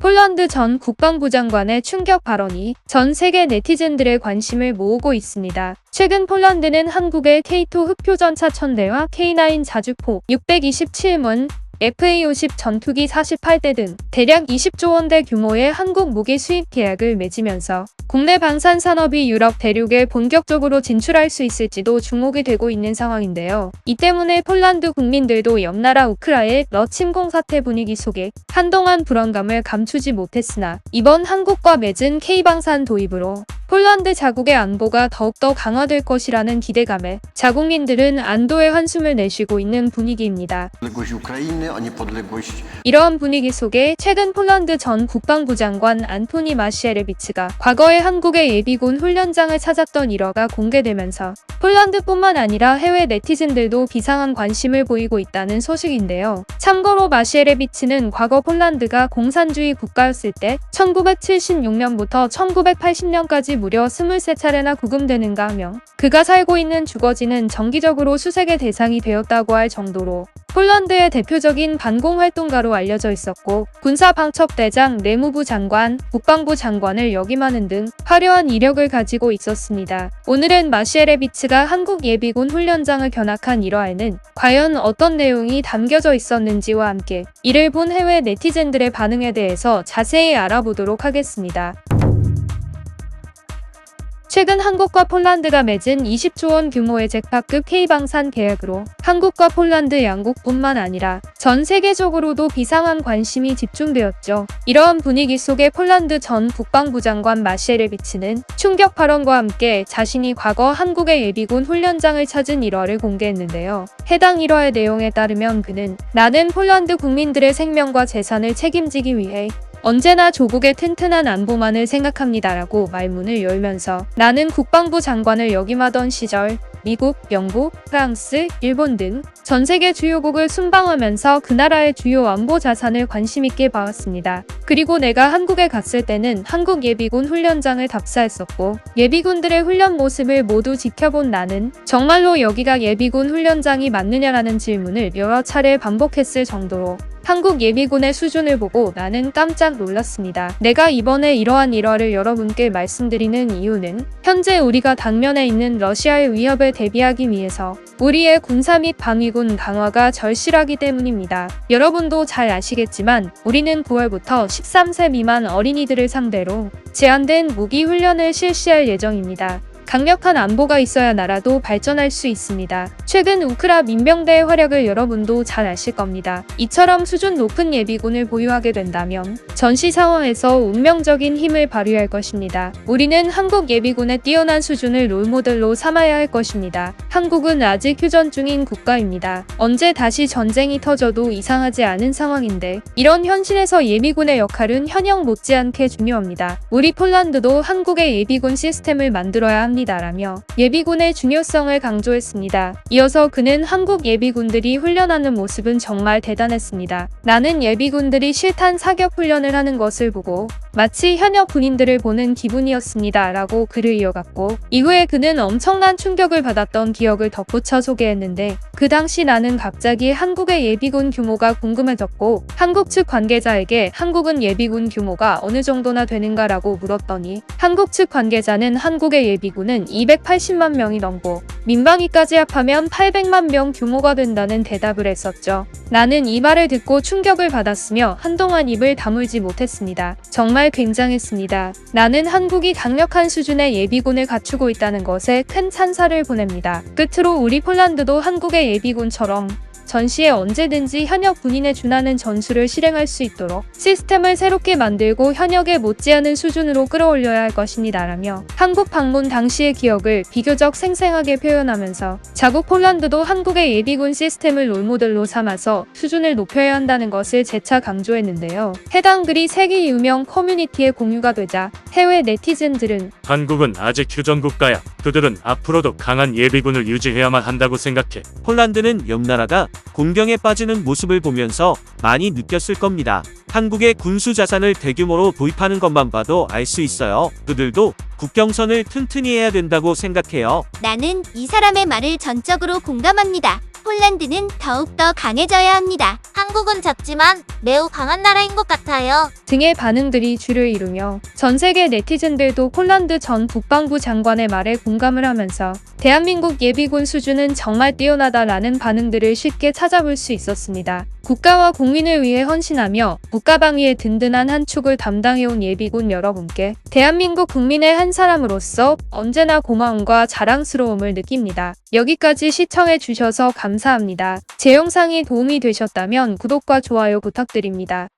폴란드 전 국방부 장관의 충격 발언이 전 세계 네티즌들의 관심을 모으고 있습니다. 최근 폴란드는 한국의 K2 흑표전차 1000대와 K9 자주포 627문, FA-50 전투기 48대 등 대략 20조 원대 규모의 한국 무기 수입 계약을 맺으면서 국내 방산 산업이 유럽 대륙에 본격적으로 진출할 수 있을지도 주목이 되고 있는 상황인데요. 이 때문에 폴란드 국민들도 옆나라 우크라의 러침공 사태 분위기 속에 한동안 불안감을 감추지 못했으나 이번 한국과 맺은 K방산 도입으로 폴란드 자국의 안보가 더욱더 강화될 것이라는 기대감에 자국민들은 안도의 한숨을 내쉬고 있는 분위기입니다. 이러한 분위기 속에 최근 폴란드 전 국방부 장관 안토니 마시에레비츠가 과거에 한국의 예비군 훈련장을 찾았던 일화가 공개되면서 폴란드뿐만 아니라 해외 네티즌들도 비상한 관심을 보이고 있다는 소식인데요. 참고로 마시에레비츠는 과거 폴란드가 공산주의 국가였을 때 1976년부터 1980년까지 무려 23차례나 구금되는가 하며 그가 살고 있는 주거지는 정기적으로 수색의 대상이 되었다고 할 정도로 폴란드의 대표적인 반공활동가로 알려져 있었고 군사방첩대장, 내무부 장관, 국방부 장관을 역임하는 등 화려한 이력을 가지고 있었습니다. 오늘은 마시에레비츠가 한국 예비군 훈련장을 견학한 일화에는 과연 어떤 내용이 담겨져 있었는지와 함께 이를 본 해외 네티즌들의 반응에 대해서 자세히 알아보도록 하겠습니다. 최근 한국과 폴란드가 맺은 20조 원 규모의 잭파급 K방산 계약으로 한국과 폴란드 양국뿐만 아니라 전 세계적으로도 비상한 관심이 집중되었죠. 이러한 분위기 속에 폴란드 전 국방부 장관 마시에레비츠는 충격 발언과 함께 자신이 과거 한국의 예비군 훈련장을 찾은 일화를 공개했는데요. 해당 일화의 내용에 따르면 그는 나는 폴란드 국민들의 생명과 재산을 책임지기 위해 언제나 조국의 튼튼한 안보만을 생각합니다라고 말문을 열면서 나는 국방부 장관을 역임하던 시절 미국, 영국, 프랑스, 일본 등 전 세계 주요국을 순방하면서 그 나라의 주요 안보 자산을 관심있게 봐왔습니다. 그리고 내가 한국에 갔을 때는 한국 예비군 훈련장을 답사했었고 예비군들의 훈련 모습을 모두 지켜본 나는 정말로 여기가 예비군 훈련장이 맞느냐라는 질문을 여러 차례 반복했을 정도로 한국 예비군의 수준을 보고 나는 깜짝 놀랐습니다. 내가 이번에 이러한 일화를 여러분께 말씀드리는 이유는 현재 우리가 당면에 있는 러시아의 위협에 대비하기 위해서 우리의 군사 및 방위군 강화가 절실하기 때문입니다. 여러분도 잘 아시겠지만 우리는 9월부터 13세 미만 어린이들을 상대로 제한된 무기 훈련을 실시할 예정입니다. 강력한 안보가 있어야 나라도 발전할 수 있습니다. 최근 우크라 민병대의 활약을 여러분도 잘 아실 겁니다. 이처럼 수준 높은 예비군을 보유하게 된다면 전시 상황에서 운명적인 힘을 발휘할 것입니다. 우리는 한국 예비군의 뛰어난 수준을 롤모델로 삼아야 할 것입니다. 한국은 아직 휴전 중인 국가입니다. 언제 다시 전쟁이 터져도 이상하지 않은 상황인데 이런 현실에서 예비군의 역할은 현역 못지않게 중요합니다. 우리 폴란드도 한국의 예비군 시스템을 만들어야 합니다. 라며 예비군의 중요성을 강조했습니다. 이어서 그는 한국 예비군들이 훈련하는 모습은 정말 대단했습니다. 나는 예비군들이 실탄 사격 훈련을 하는 것을 보고 마치 현역 군인들을 보는 기분이었습니다. 라고 글을 이어갔고 이후에 그는 엄청난 충격을 받았던 기억을 덧붙여 소개했는데 그 당시 나는 갑자기 한국의 예비군 규모가 궁금해졌고 한국 측 관계자에게 한국은 예비군 규모가 어느 정도나 되는가라고 물었더니 한국 측 관계자는 한국의 예비군은 280만 명이 넘고 민방위까지 합하면 800만 명 규모가 된다는 대답을 했었죠. 나는 이 말을 듣고 충격을 받았으며 한동안 입을 다물지 못했습니다. 정말 굉장했습니다. 나는 한국이 강력한 수준의 예비군을 갖추고 있다는 것에 큰 찬사를 보냅니다. 끝으로 우리 폴란드도 한국의 예비군처럼 전시에 언제든지 현역 군인에 준하는 전술을 실행할 수 있도록 시스템을 새롭게 만들고 현역에 못지않은 수준으로 끌어올려야 할 것입니다. 라며 한국 방문 당시의 기억을 비교적 생생하게 표현하면서 자국 폴란드도 한국의 예비군 시스템을 롤모델로 삼아서 수준을 높여야 한다는 것을 재차 강조했는데요. 해당 글이 세계 유명 커뮤니티에 공유가 되자 해외 네티즌들은 한국은 아직 휴전 국가야. 그들은 앞으로도 강한 예비군을 유지해야만 한다고 생각해. 폴란드는 옆나라가 공경에 빠지는 모습을 보면서 많이 느꼈을 겁니다. 한국의 군수 자산을 대규모로 도입하는 것만 봐도 알 수 있어요. 그들도 국경선을 튼튼히 해야 된다고 생각해요. 나는 이 사람의 말을 전적으로 공감합니다. 폴란드는 더욱더 강해져야 합니다. 한국은 작지만 매우 강한 나라인 것 같아요. 등의 반응들이 주를 이루며 전 세계 네티즌들도 폴란드 전 국방부 장관의 말에 공감을 하면서 대한민국 예비군 수준은 정말 뛰어나다라는 반응들을 쉽게 찾아볼 수 있었습니다. 국가와 국민을 위해 헌신하며 국가방위의 든든한 한 축을 담당해온 예비군 여러분께 대한민국 국민의 한 사람으로서 언제나 고마움과 자랑스러움을 느낍니다. 여기까지 시청해주셔서 감사합니다. 제 영상이 도움이 되셨다면 구독과 좋아요 부탁드립니다.